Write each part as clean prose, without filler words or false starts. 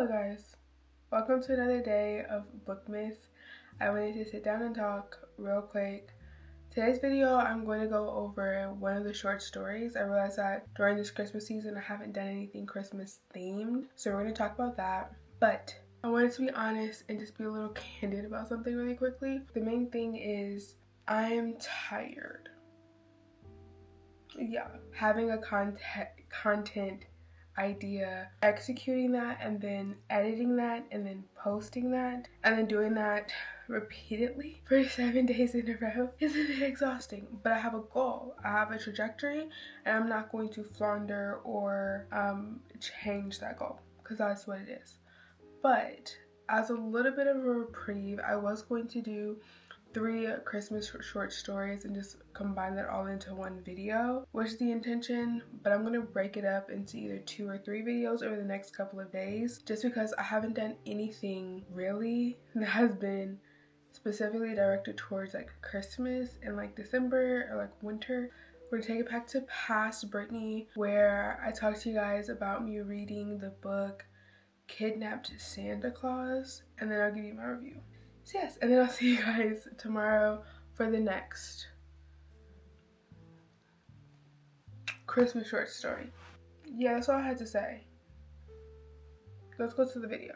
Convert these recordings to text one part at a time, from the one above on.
Hello guys, welcome to another day of Bookmas. I wanted to sit down and talk real quick. Today's video I'm going to go over one of the short stories. I realized that during this Christmas season I haven't done anything Christmas themed, so we're going to talk about that. But I wanted to be honest and just be a little candid about something really quickly. The main thing is I am tired. Yeah, having a content idea, executing that, and then editing that, and then posting that, and then doing that repeatedly for 7 days in a row is a bit exhausting. But I have a goal, I have a trajectory, and I'm not going to flounder or change that goal because that's what it is. But as a little bit of a reprieve, I was going to do 3 Christmas short stories and just combine that all into one video, which is the intention, but I'm going to break it up into either 2 or 3 videos over the next couple of days just because I haven't done anything really that has been specifically directed towards like Christmas and like December or like winter. We're gonna take it back to past Brittany where I talked to you guys about me reading the book Kidnapped Santa Claus, and then I'll give you my review. So yes, and then I'll see you guys tomorrow for the next Christmas short story. Yeah, that's all I had to say. Let's go to the video.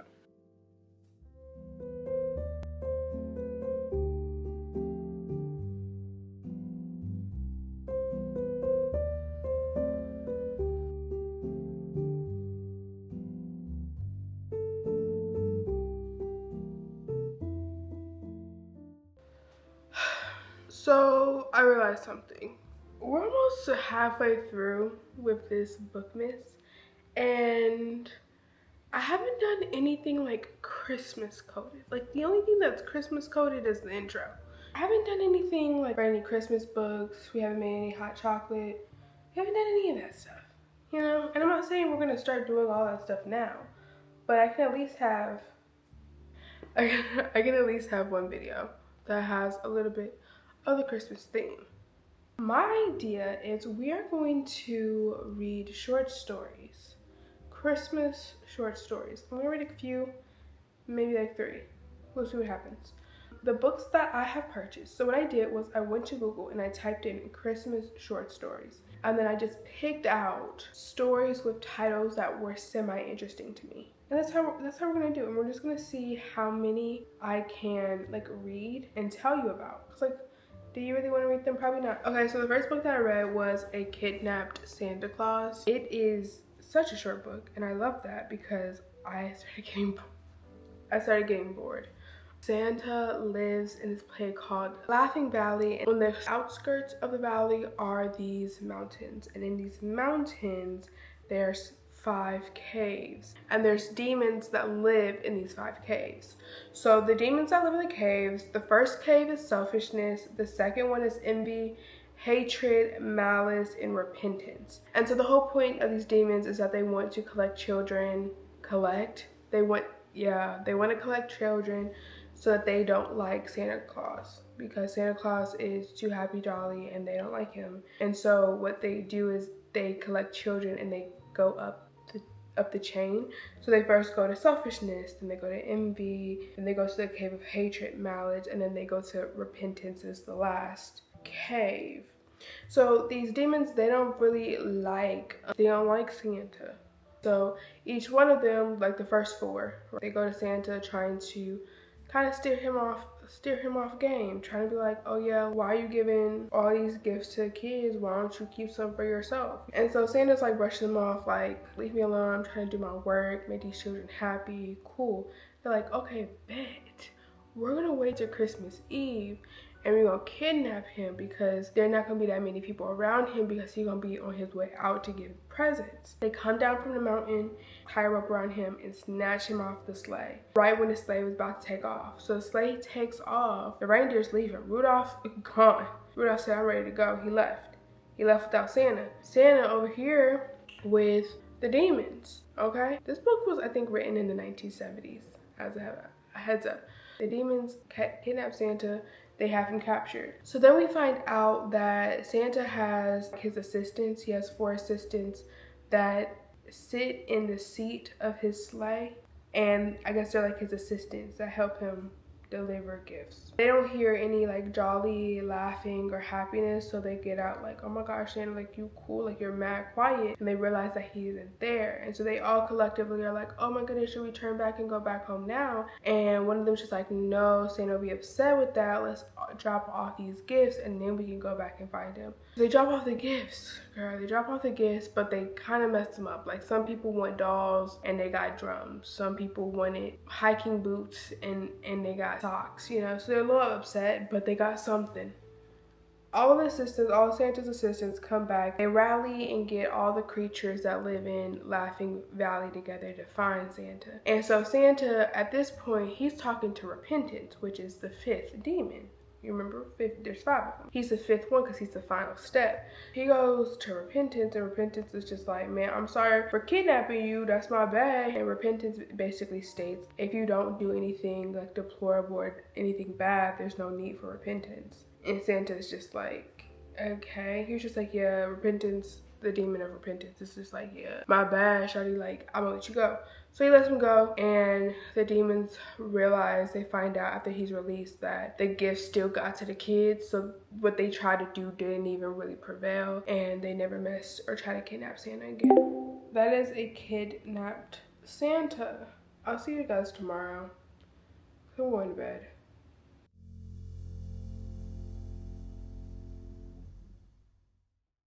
So I realized something. We're almost halfway through with this Bookmas, and I haven't done anything like Christmas coded. Like the only thing that's Christmas coded is the intro. I haven't done anything like any Christmas books. We haven't made any hot chocolate. We haven't done any of that stuff, you know? And I'm not saying we're gonna start doing all that stuff now, but I can at least have one video that has a little bit of the Christmas theme. My idea is we are going to read short stories, Christmas short stories. I'm gonna read a few, maybe like 3. We'll see what happens. The books that I have purchased, so what I did was I went to Google and I typed in Christmas short stories. And then I just picked out stories with titles that were semi-interesting to me. And that's how we're gonna do it. And we're just gonna see how many I can like read and tell you about. Cause like, do you really want to read them? Probably not. Okay, so the first book that I read was A Kidnapped Santa Claus. It is such a short book, and I love that because I started getting bored. Santa lives in this place called Laughing Valley, and on the outskirts of the valley are these mountains, and in these mountains there's 5 caves, and there's demons that live in these 5 caves. So the demons that live in the caves, the first cave is selfishness, the second one is envy, hatred, malice, and repentance. And so the whole point of these demons is that they want to collect children. They want to collect children so that they don't like Santa Claus, because Santa Claus is too happy-jolly and they don't like him. And so what they do is they collect children and they go up the chain. So they first go to selfishness, then they go to envy, then they go to the cave of hatred, malice, and then they go to repentance is the last cave. So these demons, they don't like Santa. So each one of them, like the first 4, they go to Santa trying to kind of steer him off game, trying to be like, oh yeah, why are you giving all these gifts to kids? Why don't you keep some for yourself? And so Santa's like brushing them off, like, leave me alone, I'm trying to do my work, make these children happy, cool. They're like, okay, bet. We're gonna wait till Christmas Eve and we're gonna kidnap him because there are not gonna be that many people around him because he's gonna be on his way out to give presents. They come down from the mountain, tie a rope around him, and snatch him off the sleigh right when the sleigh was about to take off. So the sleigh takes off, the reindeer's leaving, Rudolph gone. Rudolph said, I'm ready to go. He left without Santa. Santa over here with the demons, okay? This book was, I think, written in the 1970s, as a heads up. The demons kidnap Santa, they have him captured. So then we find out that Santa has his assistants. He has 4 assistants that sit in the seat of his sleigh and I guess they're like his assistants that help him deliver gifts. They don't hear any like jolly laughing or happiness, so they get out like, oh my gosh, Santa, like you cool, like you're mad quiet, and they realize that he isn't there. And so they all collectively are like, oh my goodness, should we turn back and go back home now? And one of them's just like, no, Santa will be upset with that, let's drop off these gifts and then we can go back and find him. So they drop off the gifts, girl, they drop off the gifts, but they kind of messed them up. Like some people want dolls and they got drums, some people wanted hiking boots and they got socks, you know, so they're a little upset, but they got something. All Santa's assistants come back. They rally and get all the creatures that live in Laughing Valley together to find Santa. And so Santa, at this point, he's talking to Repentance, which is the 5th demon. You remember, there's 5 of them. He's the 5th one because he's the final step. He goes to Repentance, and Repentance is just like, man, I'm sorry for kidnapping you. That's my bad. And Repentance basically states, if you don't do anything like deplorable or anything bad, there's no need for repentance. And Santa's just like, okay. He was just like, yeah, Repentance, the demon of repentance, is just like, yeah, my bad, shawty, like, I'm gonna let you go. So he lets him go, and the demons realize, they find out after he's released that the gift still got to the kids, so what they tried to do didn't even really prevail, and they never messed or tried to kidnap Santa again. That is a kidnapped Santa. I'll see you guys tomorrow. I'm going to bed.